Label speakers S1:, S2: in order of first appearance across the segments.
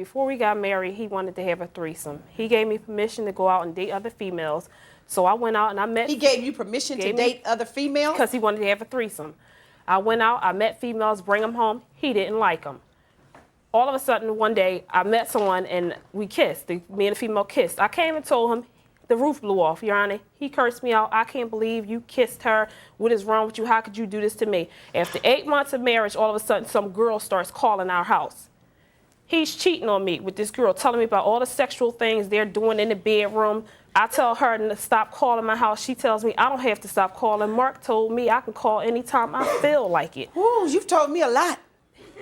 S1: before we got married, he wanted to have a threesome. He gave me permission to go out and date other females. So I went out and I met...
S2: He gave you permission to date other females?
S1: Because he wanted to have a threesome. I went out, I met females, bring them home. He didn't like them. All of a sudden, one day, I met someone and we kissed. Me and the female kissed. I came and told him, the roof blew off, Your Honor. He cursed me out. I can't believe you kissed her. What is wrong with you? How could you do this to me? After 8 months of marriage, all of a sudden, some girl starts calling our house. He's cheating on me with this girl, telling me about all the sexual things they're doing in the bedroom. I tell her to stop calling my house. She tells me I don't have to stop calling. Mark told me I can call anytime I feel like it.
S2: Ooh, you've told me a lot.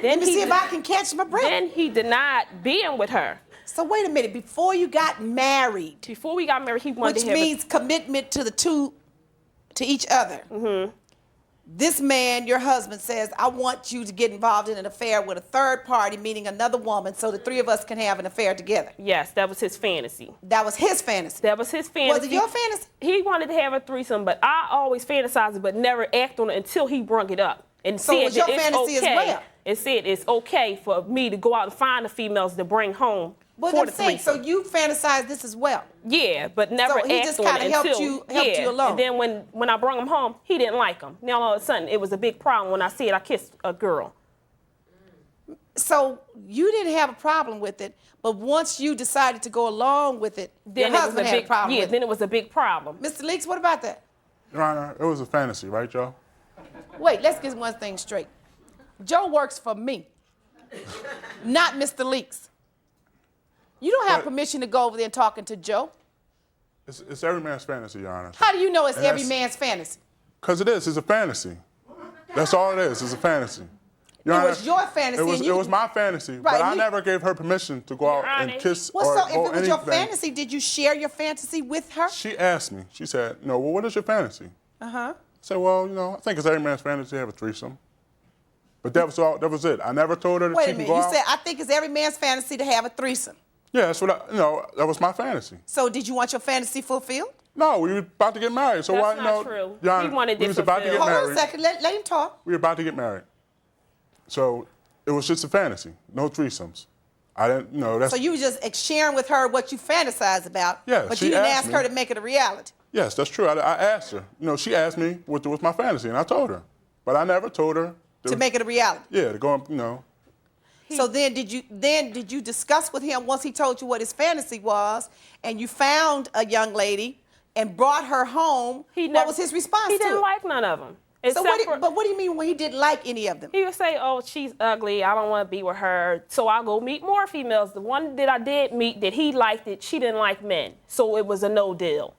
S2: Let me see if I can catch my breath.
S1: Then he denied being with her.
S2: So wait a minute. Before you got married.
S1: Before we got married, he wanted to have...
S2: Which means commitment to to each other. Mm-hmm. This man, your husband, says, I want you to get involved in an affair with a third party, meaning another woman, so the three of us can have an affair together.
S1: Yes, that was his fantasy.
S2: That was his fantasy?
S1: That was his fantasy.
S2: Was it your fantasy?
S1: He wanted to have a threesome, but I always fantasized it, but never act on it until he brung it up. And
S2: so it was your fantasy as well?
S1: And said it's okay for me to go out and find the females to bring home.
S2: But I'm saying, so you fantasized this as well?
S1: Yeah, but never
S2: act on it. So he just kind of helped you along?
S1: And then when I brought him home, he didn't like them. Now all of a sudden, it was a big problem when I said I kissed a girl.
S2: So you didn't have a problem with it, but once you decided to go along with it, then your husband had a problem with it.
S1: Yeah, then it was a big problem.
S2: Mr. Leaks, what about that?
S3: Your Honor, it was a fantasy, right, Joe?
S2: Wait, let's get one thing straight. Joe works for me, not Mr. Leaks. You don't have permission to go over there and talking to Joe.
S3: It's every man's fantasy, Your Honor.
S2: How do you know it's every man's fantasy?
S3: Because it is. It's a fantasy. That's all it is. It's a fantasy.
S2: Your Honor, it was your fantasy.
S3: It was my fantasy, right, but I never gave her permission to go out and kiss or
S2: so if it was
S3: anything.
S2: your fantasy, did you share your fantasy with her?
S3: She asked me. She said, well, what is your fantasy?
S2: Uh-huh.
S3: I said, well, I think it's every man's fantasy to have a threesome. But that was all. That was it. I never told her that she could go out.
S2: You said, I think it's every man's fantasy to have a threesome.
S3: Yeah, that's what that was my fantasy.
S2: So did you want your fantasy fulfilled?
S3: No, we were about to get married. So
S1: that's not true.
S3: He
S1: wanted
S3: we was about to get married.
S2: Hold on a second. Let him talk.
S3: We were about to get married. So it was just a fantasy. No threesomes. I didn't, that's...
S2: So you were just sharing with her what you fantasized about,
S3: yeah,
S2: but you didn't ask her to make it a reality.
S3: Yes, that's true. I asked her. She asked me what was my fantasy, and I told her. But I never told her...
S2: To make it a reality?
S3: Yeah, to go,
S2: So then did you discuss with him once he told you what his fantasy was, and you found a young lady and brought her home? What was his response to it?
S1: He didn't like none of them.
S2: But what do you mean when he didn't like any of them?
S1: He would say, oh, she's ugly. I don't want to be with her. So I'll go meet more females. The one that I did meet that he liked it, she didn't like men. So it was a no deal.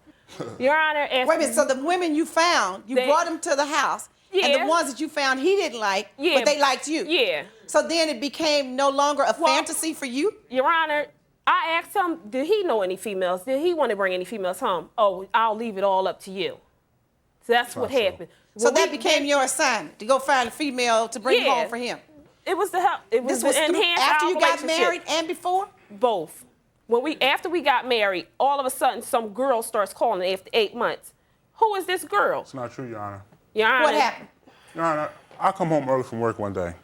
S1: Your Honor,
S2: wait a minute. So the women you found, you brought them to the house.
S1: Yeah.
S2: And the ones that you found he didn't like, but they liked you.
S1: Yeah.
S2: So then it became no longer a fantasy for you?
S1: Your Honor, I asked him, did he know any females? Did he want to bring any females home? Oh, I'll leave it all up to you. So that's what happened.
S2: So that became your assignment, to go find a female to bring home for him?
S1: It was the help. It was the enhance
S2: after you got
S1: relationship.
S2: married and before?
S1: Both. After we got married, all of a sudden some girl starts calling after 8 months. Who is this girl?
S3: It's not true, Your Honor.
S1: Your Honor.
S2: What happened?
S3: Your Honor, I come home early from work one day.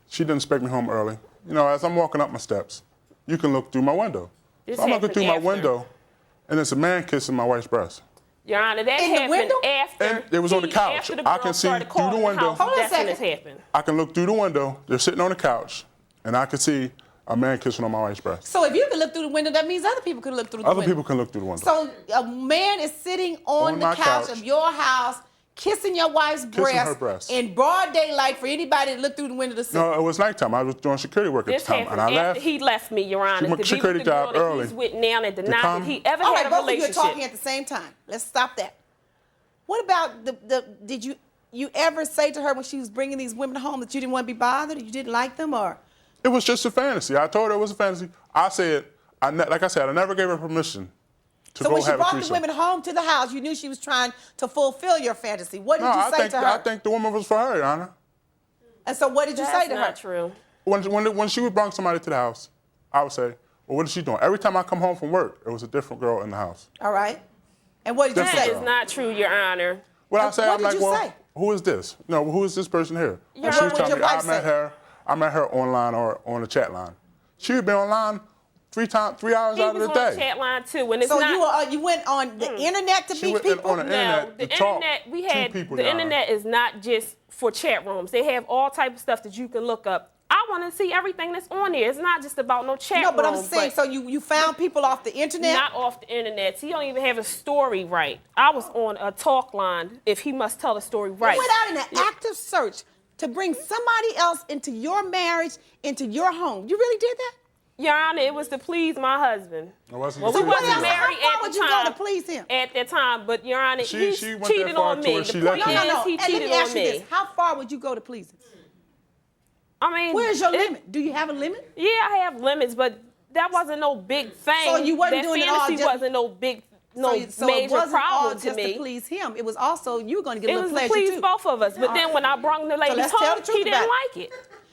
S3: She didn't expect me home early. As I'm walking up my steps, you can look through my window. So I'm looking through my window, and there's a man kissing my wife's breast.
S1: Your Honor, that happened after.
S3: And it was on the couch. I can see through the window.
S2: Hold on a second.
S3: I can look through the window. They're sitting on the couch, and I can see a man kissing on my wife's breast.
S2: So if you can look through the window, that means other people can look through the window.
S3: Other people can look through the window.
S2: So a man is sitting on the couch of your house, kissing your wife's breast in broad daylight for anybody to look through the window to see.
S3: No, it was nighttime. I was doing security work at the time, and I left.
S1: He left me, Your Honor.
S3: Security job early.
S1: He's with now and denied that he ever had a relationship.
S2: Both of you are talking at the same time. Let's stop that. What about did you ever say to her when she was bringing these women home that you didn't want to be bothered, or you didn't like them, or?
S3: It was just a fantasy. I told her it was a fantasy. I said, like I said, I never gave her permission to go have a threesome.
S2: So when she brought the women home to the house, you knew she was trying to fulfill your fantasy. What did you say to her?
S3: I think the woman was for her, Your Honor.
S2: And so what did you say to her?
S1: That's not true.
S3: When she would bring somebody to the house, I would say, well, what is she doing? Every time I come home from work, it was a different girl in the house.
S2: All right. And what did you say?
S1: That is not true, Your Honor.
S3: Well, I say,
S2: I'm like, well,
S3: who is this? Who is this person here?
S2: And she was telling me, I met
S3: her online or on the chat line. She would be online 3 hours
S1: He
S3: out of
S1: was
S3: the
S1: on
S3: day.
S1: the chat line too, and it's
S2: So
S1: not.
S2: you went on the internet to
S3: She
S2: meet
S3: went
S2: people?
S3: on the internet
S1: No, the
S3: to talk
S1: internet we
S3: to
S1: had.
S3: people,
S1: The
S3: Your Honor.
S1: internet is not just for chat rooms. They have all type of stuff that you can look up. I want to see everything that's on there. It's not just about no chat
S2: No, but I'm
S1: room,
S2: saying, so you found people off the internet?
S1: not off the internet. He don't even have a story right. I was on a talk line. If he must tell the story right.
S2: You went out in an active search to bring somebody else into your marriage, into your home. You really did that?
S1: Your Honor, it was to please my husband.
S3: It wasn't
S1: Well,
S3: to
S1: we
S3: please
S1: wasn't
S3: him.
S1: married
S2: How
S1: at
S2: far
S1: the
S2: would you
S1: time.
S2: go to please him?
S1: At that time, but Your Honor,
S3: She
S1: he
S3: went that
S1: cheated
S3: far
S1: on
S3: to
S1: me.
S3: where
S1: The
S3: she
S1: point
S3: left
S1: is,
S3: him.
S1: he
S2: And let
S1: cheated
S2: me ask
S1: on
S2: you
S1: me.
S2: this. How far would you go to please him?
S1: I mean,
S2: Where's your limit? Do you have a limit?
S1: Yeah, I have limits, but that wasn't no big thing.
S2: So you wasn't
S1: that
S2: doing it all
S1: fantasy
S2: just-
S1: wasn't no big, no
S2: so it
S1: major
S2: wasn't all
S1: problem
S2: just
S1: to me.
S2: to please him. It was also you were going to get a
S1: It
S2: little
S1: was to
S2: pleasure
S1: please
S2: too.
S1: both of us. But then when I brought the ladies
S2: let's tell
S1: home,
S2: the truth
S1: he didn't
S2: about
S1: like it.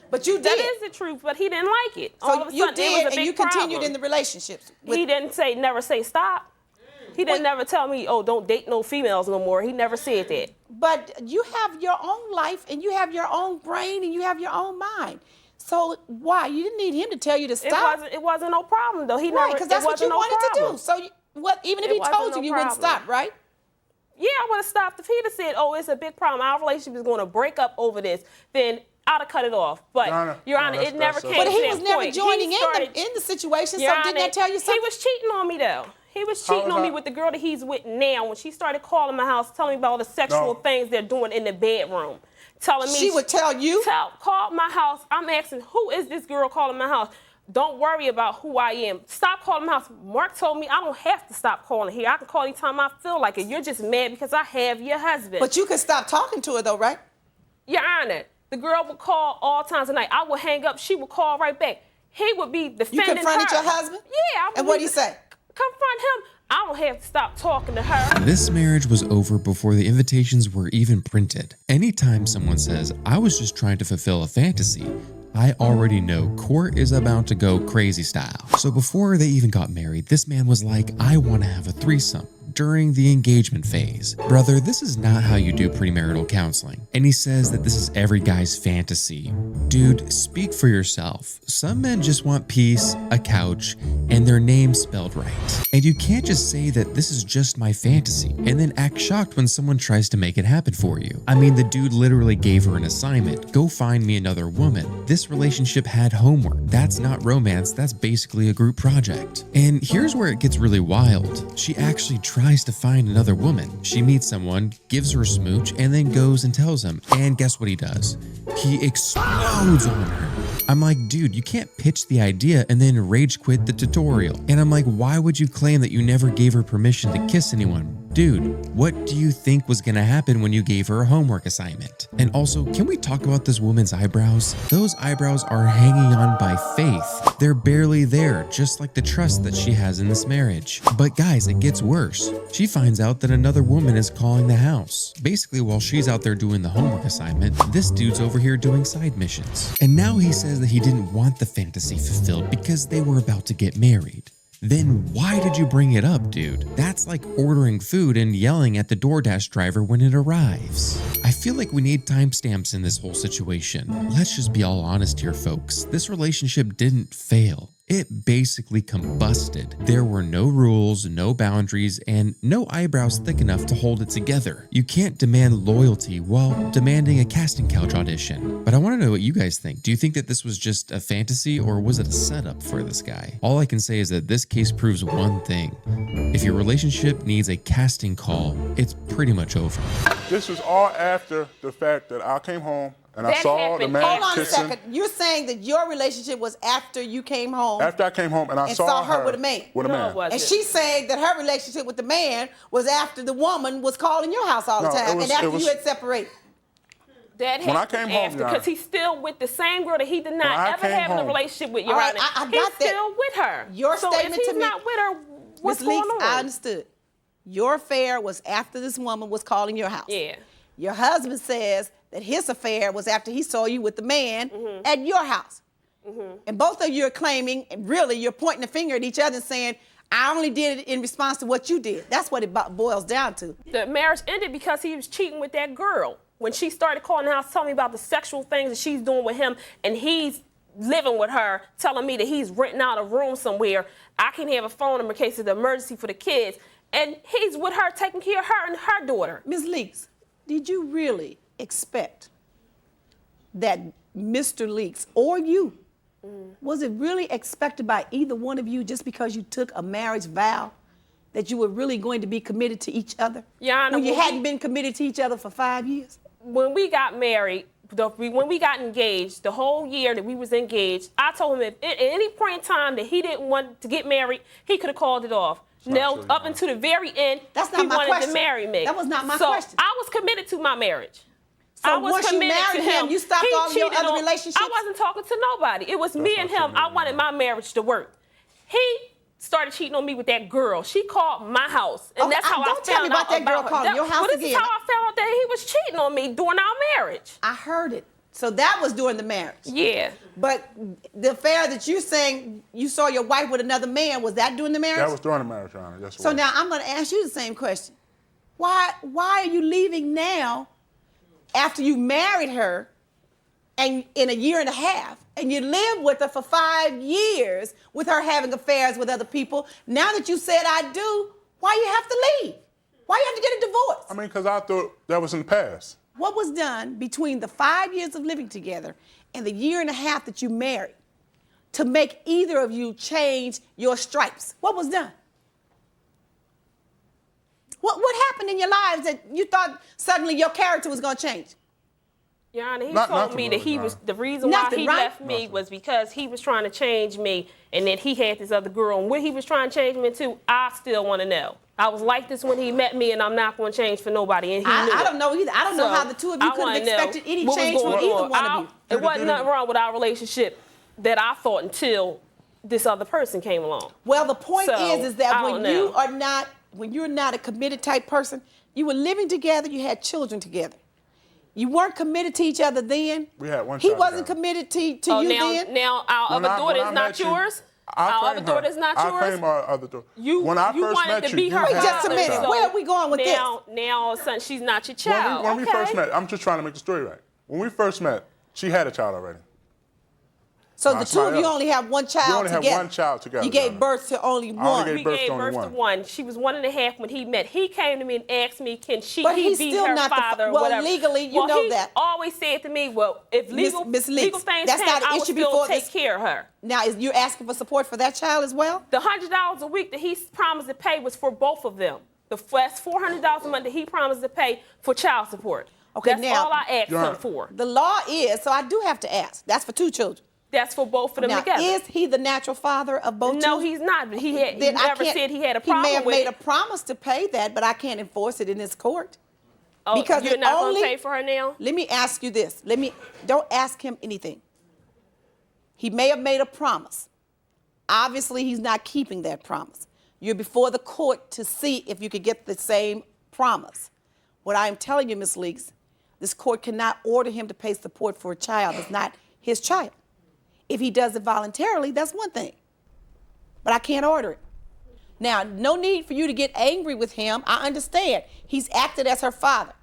S2: But you
S1: That
S2: did.
S1: is the truth, but he didn't like it. All of
S2: So
S1: a
S2: you
S1: sudden, it was
S2: did,
S1: a big
S2: and you continued
S1: problem.
S2: in the relationships.
S1: He didn't never say stop. He didn't never tell me, oh, don't date no females no more. He never said that.
S2: But you have your own life, and you have your own brain, and you have your own mind. So why? You didn't need him to tell you to stop.
S1: It wasn't no problem though. He
S2: Right,
S1: never.
S2: because that's
S1: it
S2: what you
S1: wasn't no
S2: wanted
S1: problem.
S2: to do. So even if
S1: It
S2: he
S1: wasn't
S2: told
S1: no
S2: you, you wouldn't
S1: problem.
S2: stop, right?
S1: Yeah, I would have stopped if he'd have said, "Oh, it's a big problem. Our relationship is going to break up over this." Then I'd have cut it off. But Your Honor, it never came
S2: But
S1: to
S2: he
S1: that
S2: was never
S1: point.
S2: joining
S1: He started-
S2: in the situation.
S1: Your
S2: So
S1: Honor,
S2: didn't that tell you something?
S1: He was cheating on me though. He was cheating on me with the girl that he's with now. When she started calling my house, telling me about all the sexual things they're doing in the bedroom, telling me
S2: She would tell you?
S1: Call my house. I'm asking, who is this girl calling my house? Don't worry about who I am. Stop calling my house. Mark told me I don't have to stop calling here. I can call anytime I feel like it. You're just mad because I have your husband.
S2: But you could stop talking to her though, right?
S1: Your Honor, the girl would call all times of night. I would hang up. She would call right back. He would be defending her.
S2: You confronted your husband?
S1: Yeah.
S2: And what'd he say?
S1: Confront him. I don't have to stop talking to her.
S4: This marriage was over before the invitations were even printed. Anytime someone says, I was just trying to fulfill a fantasy, I already know court is about to go crazy style. So before they even got married, this man was like, I want to have a threesome during the engagement phase. Brother, this is not how you do premarital counseling. And he says that this is every guy's fantasy. Dude, speak for yourself. Some men just want peace, a couch, and their name spelled right. And you can't just say that this is just my fantasy and then act shocked when someone tries to make it happen for you. I mean, the dude literally gave her an assignment. Go find me another woman. This relationship had homework. That's not romance. That's basically a group project. And here's where it gets really wild. She actually tries to find another woman. She meets someone, gives her a smooch, and then goes and tells him. And guess what he does? He explodes on her. I'm like, dude, you can't pitch the idea and then rage quit the tutorial. And I'm like, why would you claim that you never gave her permission to kiss anyone? Dude, what do you think was gonna happen when you gave her a homework assignment? And also, can we talk about this woman's eyebrows? Those eyebrows are hanging on by faith. They're barely there, just like the trust that she has in this marriage. But guys, it gets worse. She finds out that another woman is calling the house. Basically, while she's out there doing the homework assignment, this dude's over here doing side missions. And now he says that he didn't want the fantasy fulfilled because they were about to get married. Then why did you bring it up, dude? That's like ordering food and yelling at the DoorDash driver when it arrives. I feel like we need timestamps in this whole situation. Let's just be all honest here, folks. This relationship didn't fail. It basically combusted. There were no rules, no boundaries, and no eyebrows thick enough to hold it together. You can't demand loyalty while demanding a casting couch audition. But I want to know what you guys think. Do you think that this was just a fantasy or was it a setup for this guy? All I can say is that this case proves one thing. If your relationship needs a casting call, it's pretty much over.
S3: This was all after the fact that I came home and I
S1: That
S3: saw the
S1: happened.
S3: man
S2: Hold on a
S3: kissing.
S2: second. You're saying that your relationship was after you came home
S3: After I came home and I
S2: and
S3: saw
S2: her with a man.
S3: With a
S1: No,
S3: man.
S1: it wasn't.
S2: And she's saying that her relationship with the man was after the woman was calling your house all the
S3: No, it
S2: time
S3: was-
S2: and after
S3: it was-
S2: you had separated.
S1: That
S3: When I
S1: happened
S3: came home,
S1: after,
S3: Your Honor.
S1: because he's still with the same girl that he did
S3: When
S1: not
S3: I
S1: ever
S3: came
S1: have a
S3: home-
S1: relationship with. Your
S2: All right,
S1: Honor.
S2: I
S1: He's
S2: got that.
S1: still with her.
S2: Your
S1: so
S2: statement
S1: if he's
S2: to me-
S1: not with her, what's
S2: Ms.
S1: going
S2: Leeks,
S1: on?
S2: I understood. Your affair was after this woman was calling your house.
S1: Yeah.
S2: Your husband says that his affair was after he saw you with the man at your house. And both of you are claiming, and really you're pointing the finger at each other and saying, I only did it in response to what you did. That's what it boils down to.
S1: The marriage ended because he was cheating with that girl. When she started calling the house, telling me about the sexual things that she's doing with him, and he's living with her, telling me that he's renting out a room somewhere. I can have a phone number in case of the emergency for the kids. And he's with her, taking care of her and her daughter.
S2: Ms. Leaks, did you really expect that Mr. Leaks or you, was it really expected by either one of you just because you took a marriage vow that you were really going to be committed to each other?
S1: Your Honor,
S2: when you hadn't been committed to each other for 5 years?
S1: When we got married, when we got engaged, the whole year that we was engaged, I told him if at any point in time that he didn't want to get married, he could have called it off. No, up until the very end, he wanted to marry me.
S2: That was not my question.
S1: I was committed to my marriage.
S2: So
S1: I was
S2: once you
S1: committed
S2: married
S1: to him,
S2: you stopped all of your other relationships?
S1: I wasn't talking to nobody. It was me and him. I wanted my marriage to work. He started cheating on me with that girl. She called my house, and that's how I found out
S2: Don't tell me about that girl calling your house again.
S1: This is how I found out that he was cheating on me during our marriage.
S2: I heard it. So that was during the marriage.
S1: Yeah.
S2: But the affair that you're saying you saw your wife with another man, was that during the marriage?
S3: That was during the marriage, Your Honor. Yes,
S2: so now I'm going to ask you the same question. Why are you leaving now after you married her and in a year and a half and you lived with her for 5 years with her having affairs with other people? Now that you said I do, why you have to leave? Why you have to get a divorce?
S3: I mean, because I thought that was in the past.
S2: What was done between the 5 years of living together and the year and a half that you married to make either of you change your stripes? What was done? What happened in your lives that you thought suddenly your character was going to change?
S1: Your Honor, he told me that he was, the reason why he left me was because he was trying to change me and that he had this other girl. And what he was trying to change me to, I still want to know. I was like this when he met me, and I'm not going to change for nobody. And he knew
S2: I don't know either. I don't know how the two of you could have expected any change from either one of you.
S1: It wasn't nothing wrong with our relationship that I thought until this other person came along.
S2: Well, the point is that when you're not a committed type person, you were living together, you had children together. You weren't committed to each other then.
S3: We had one
S2: He
S3: child
S2: wasn't
S3: together.
S2: committed to you then.
S1: Now our other daughter is not yours. Our other daughter is not yours.
S3: I claim our other daughter.
S1: When I first met you,
S2: Wait just a minute. Where are we going with this?
S1: Now all of a sudden she's not your child.
S3: When we first met, I'm just trying to make the story right. When we first met, she had a child already.
S2: So the two of you only have one child together.
S3: We only have one child together.
S2: You gave birth to only one.
S1: We gave birth to one. She was 1.5 when he met. He came to me and asked me, can he be her father or whatever?
S2: Well, legally, you know that.
S1: He always said to me, well, if legal things change, I will still take care of her.
S2: Now, you're asking for support for that child as well?
S1: The $100 a week that he promised to pay was for both of them. That's $400 a month that he promised to pay for child support.
S2: Okay,
S1: that's all I asked him for.
S2: The law is, so I do have to ask, that's for 2 children.
S1: That's for both of them together.
S2: Is he the natural father of both children?
S1: No, he's not. He never said he had a problem with it.
S2: He may have made a promise to pay that, but I can't enforce it in this court.
S1: Oh, because you're not going to pay for her now?
S2: Let me ask you this. Don't ask him anything. He may have made a promise. Obviously, he's not keeping that promise. You're before the court to see if you could get the same promise. What I am telling you, Ms. Leaks, this court cannot order him to pay support for a child that's not his child. If he does it voluntarily, that's one thing. But I can't order it. Now, no need for you to get angry with him. I understand. He's acted as her father.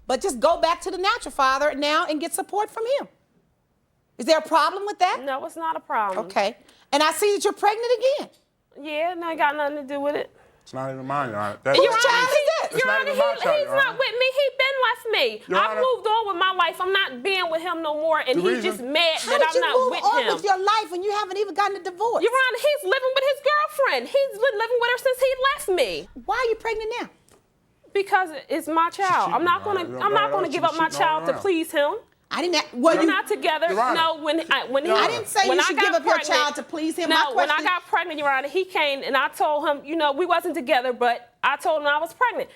S2: But just go back to the natural father now and get support from him. Is there a problem with that?
S1: No, it's not a problem.
S2: Okay. And I see that you're pregnant again.
S1: Yeah, no, it got nothing to do with it.
S3: It's not even mine, Your Honor.
S2: Whose child is this?
S1: Your Honor, he's not with me. He been left me. I've moved on with my life. I'm not being with him no more, and he's just mad that I'm not with him.
S2: How did you move on with your life when you haven't even gotten a divorce?
S1: Your Honor, he's living with his girlfriend. He's been living with her since he left me.
S2: Why are you pregnant now?
S1: Because it's my child. I'm not gonna give up my child to please him.
S2: I didn't.
S1: We're not together. No, when
S2: I didn't say you should give up your child to please him.
S1: No, when I got pregnant, Your Honor, he came and I told him, we wasn't together, but I told him I was pregnant.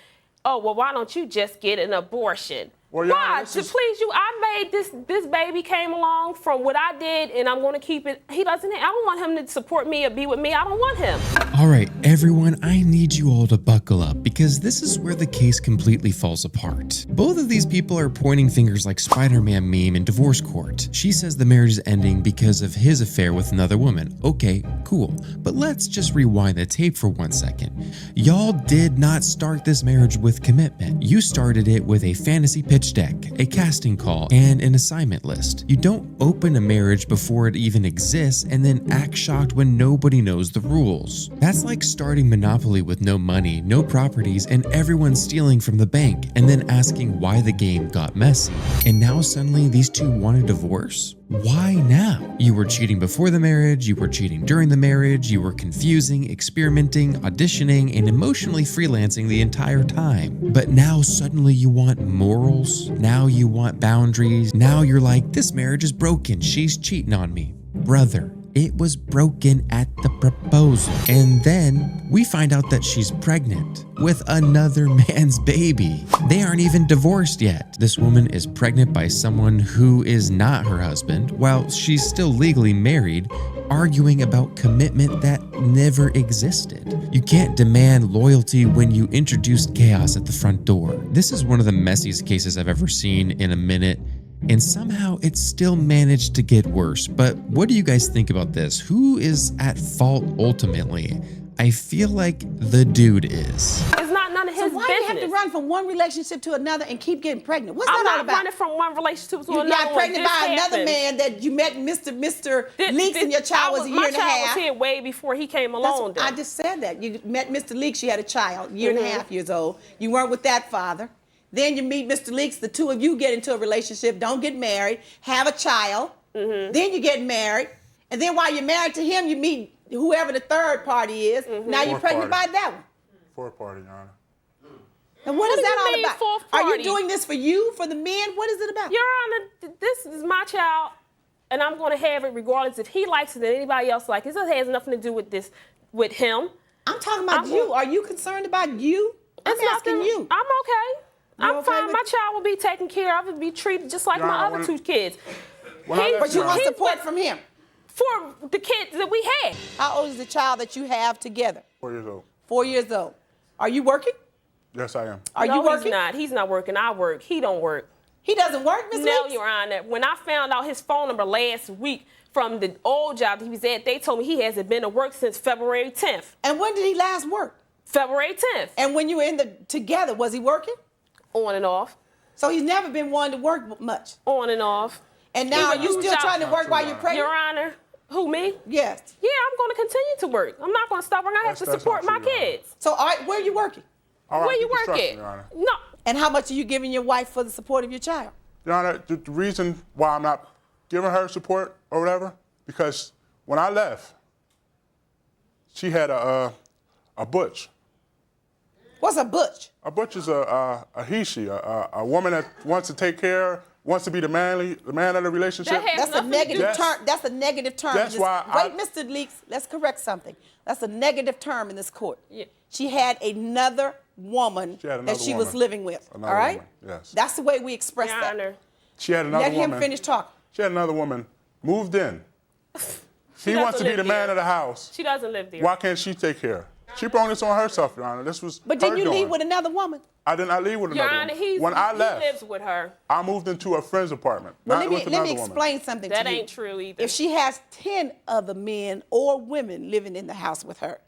S1: Oh, well, why don't you just get an abortion?
S3: Well,
S1: why? To please you, I made this baby came along from what I did, and I'm going to keep it. I don't want him to support me or be with me. I don't want him.
S4: All right, everyone, I need you all to buckle up because this is where the case completely falls apart. Both of these people are pointing fingers like Spider-Man meme in divorce court. She says the marriage is ending because of his affair with another woman. Okay, cool. But let's just rewind the tape for 1 second. Y'all did not start this marriage with commitment. You started it with a fantasy picture pitch deck, a casting call, and an assignment list. You don't open a marriage before it even exists and then act shocked when nobody knows the rules. That's like starting Monopoly with no money, no properties, and everyone stealing from the bank, and then asking why the game got messy. And now suddenly these two want a divorce? Why now? You were cheating before the marriage, you were cheating during the marriage, you were confusing, experimenting, auditioning, and emotionally freelancing the entire time. But now suddenly you want morals, now you want boundaries, now you're like, this marriage is broken, she's cheating on me. Brother, it was broken at the proposal. And then we find out that she's pregnant with another man's baby. They aren't even divorced yet. This woman is pregnant by someone who is not her husband, while she's still legally married, arguing about commitment that never existed. You can't demand loyalty when you introduced chaos at the front door. This is one of the messiest cases I've ever seen in a minute. And somehow it still managed to get worse. But what do you guys think about this? Who is at fault ultimately? I feel like the dude is.
S1: It's not none of his
S2: Why
S1: business.
S2: do you have to run from one relationship to another and keep getting pregnant? What's
S1: I'm
S2: that all
S1: not
S2: about?
S1: running from one relationship to
S2: You
S1: another.
S2: got pregnant
S1: This
S2: by another
S1: happened.
S2: man that you met, Mr. Leaks, and your child was a year and a
S1: My child
S2: half.
S1: was here way before he came
S2: That's-
S1: along.
S2: I just said that. You met Mr. Leaks, you had a child, year and a half years old. You weren't with that father. Then you meet Mr. Leaks, the two of you get into a relationship, don't get married, have a child. Then you get married. And then while you're married to him, you meet whoever the third party is. Now you're
S3: Fourth
S2: pregnant
S3: party.
S2: by that one.
S3: Fourth party, Your Honor.
S2: And what
S1: What
S2: is
S1: do
S2: that
S1: you
S2: all
S1: mean,
S2: about?
S1: fourth
S2: Are you
S1: party?
S2: doing this for you, for the men? What is it about?
S1: Your Honor, this is my child, and I'm going to have it regardless if he likes it or anybody else likes it. This has nothing to do with this, with him.
S2: I'm talking about you. Are you concerned about you? I'm
S1: It's
S2: asking
S1: nothing-
S2: you.
S1: I'm okay. I'm
S2: okay
S1: fine.
S2: with
S1: My
S2: it?
S1: child will be taken care of and be treated just like
S3: Your
S1: my
S3: Honor,
S1: other two kids.
S3: when I left
S2: But you want
S1: he's
S2: support
S1: with-
S2: from him.
S1: For the kids that we had.
S2: How old is the child that you have together?
S3: 4 years old.
S2: 4 years old. Are you working?
S3: Yes, I am.
S2: Are
S1: no,
S2: you working?
S1: He's not. He's not working. I work. He don't work.
S2: He doesn't work, Miss
S1: No,
S2: Leaks?
S1: Your Honor. When I found out his phone number last week from the old job that he was at, they told me he hasn't been to work since February 10th.
S2: And when did he last work?
S1: February 10th.
S2: And when you were together, was he working?
S1: On and off.
S2: So he's never been one to work much.
S1: On and off.
S2: And now
S1: He's a
S2: you
S1: huge
S2: still
S1: job-
S2: trying to work while you're pregnant?
S1: Your Honor. Who, me?
S2: Yes.
S1: Yeah, I'm going to continue to work. I'm not going to stop. I'm going to have to
S3: That's
S1: support my
S3: not true, Your Honor.
S1: kids.
S2: So where are you working?
S3: All right,
S1: Where you
S3: good
S1: work
S3: construction,
S1: at?
S3: Your Honor.
S1: No.
S2: And how much are you giving your wife for the support of your child?
S3: Your Honor, the reason why I'm not giving her support or whatever, because when I left, she had a butch.
S2: What's a butch?
S3: A butch is a he, she, a woman that wants to take care, wants to be the man of the relationship.
S1: That has
S2: That's a
S1: nothing to
S2: negative
S1: do-
S2: term. That's a negative term.
S3: That's
S2: in this-
S3: why
S2: Wait,
S3: I-
S2: Mr. Leaks, let's correct something. That's a negative term in this court.
S1: Yeah.
S2: She had another woman
S3: She had
S2: that
S3: another
S2: she was
S3: woman.
S2: living with.
S3: Another
S2: all right?
S3: woman, yes.
S2: That's the way we express
S1: Your
S2: that.
S1: Honor.
S3: She had another
S2: Let
S3: woman.
S2: him finish talking.
S3: She had another woman moved in. He
S1: doesn't
S3: wants to be
S1: live
S3: the man
S1: there.
S3: of the house.
S1: She doesn't live there.
S3: Why can't she take care? She brought this on herself, Your Honor. This was
S2: But
S3: her
S2: didn't you
S3: doing.
S2: leave with another woman?
S3: I did not leave with
S1: Your
S3: another
S1: Honor,
S3: woman. When I left,
S1: he lives with her.
S3: I moved into a friend's apartment,
S2: Well,
S3: not with
S2: let
S3: another
S2: me
S3: woman.
S2: explain something
S1: That
S2: to you.
S1: ain't true either.
S2: If she has 10 other men or women living in the house with her,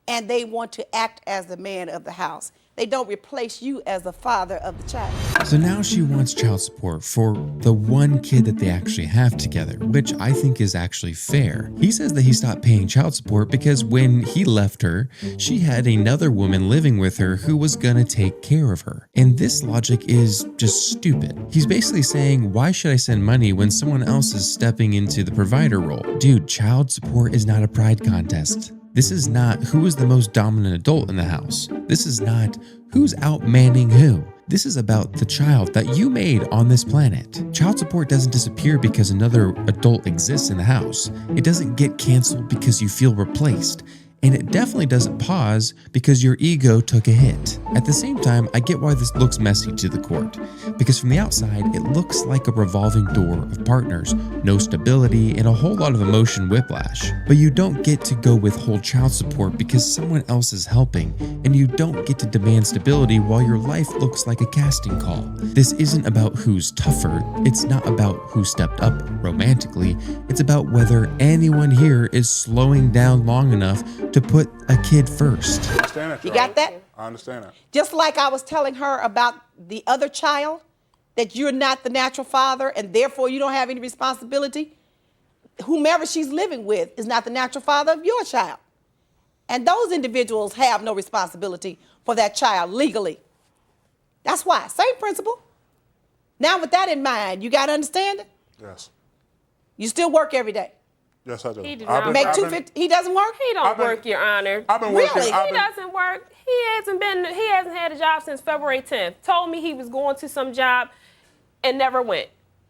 S2: and they want to act as the man of the house, they don't replace you as the father of the child.
S4: So now she wants child support for the one kid that they actually have together, which I think is actually fair. He says that he stopped paying child support because when he left her, she had another woman living with her who was gonna take care of her. And this logic is just stupid. He's basically saying, why should I send money when someone else is stepping into the provider role? Dude, child support is not a pride contest. This is not who is the most dominant adult in the house. This is not who's outmanning who. This is about the child that you made on this planet. Child support doesn't disappear because another adult exists in the house. It doesn't get canceled because you feel replaced. And it definitely doesn't pause because your ego took a hit. At the same time, I get why this looks messy to the court, because from the outside, it looks like a revolving door of partners, no stability, and a whole lot of emotion whiplash. But you don't get to go withhold child support because someone else is helping, and you don't get to demand stability while your life looks like a casting call. This isn't about who's tougher, it's not about who stepped up romantically, it's about whether anyone here is slowing down long enough to put a kid first.
S3: I understand that,
S2: You
S3: y'all.
S2: got that?
S3: I understand that.
S2: Just like I was telling her about the other child, that you're not the natural father and therefore you don't have any responsibility. Whomever she's living with is not the natural father of your child. And those individuals have no responsibility for that child legally. That's why. Same principle. Now, with that in mind, you got to understand it?
S3: Yes.
S2: You still work every day.
S3: Yes, I do.
S1: He did
S3: I've
S1: not
S3: been-
S2: Make
S3: I've been-
S2: 250. He doesn't work?
S1: He don't
S3: I've been-
S1: work, Your Honor.
S3: I've been
S2: Really?
S3: working.
S1: He doesn't work. He hasn't had a job since February 10th. Told me he was going to some job and never went.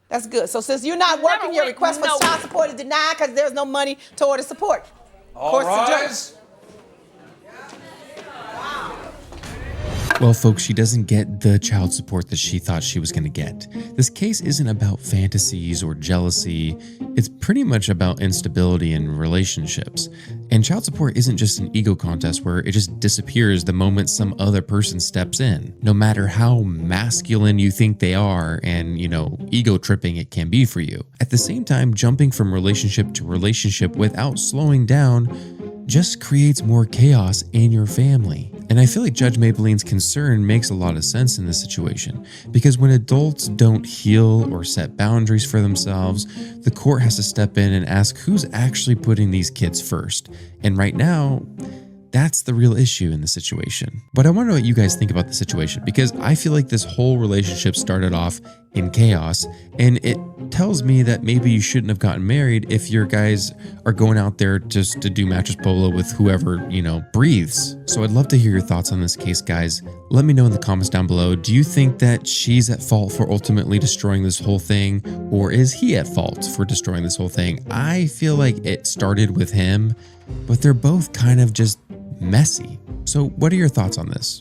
S2: That's good. So since you're not
S1: Never
S2: working, your
S1: went
S2: request for
S1: nowhere.
S2: child support is denied because there's no money toward the support.
S5: All
S2: Court's adjourned.
S5: rise.
S4: Well, folks, she doesn't get the child support that she thought she was going to get. This case isn't about fantasies or jealousy. It's pretty much about instability in relationships. And child support isn't just an ego contest where it just disappears the moment some other person steps in. No matter how masculine you think they are and, ego tripping it can be for you. At the same time, jumping from relationship to relationship without slowing down just creates more chaos in your family. And I feel like Judge Maybelline's concern makes a lot of sense in this situation, because when adults don't heal or set boundaries for themselves, the court has to step in and ask who's actually putting these kids first. And right now, that's the real issue in the situation. But I want to know what you guys think about the situation, because I feel like this whole relationship started off in chaos, and it tells me that maybe you shouldn't have gotten married if your guys are going out there just to do mattress polo with whoever, breathes. So I'd love to hear your thoughts on this case, guys. Let me know in the comments down below. Do you think that she's at fault for ultimately destroying this whole thing, or is he at fault for destroying this whole thing? I feel like it started with him, but they're both kind of just messy. So what are your thoughts on this?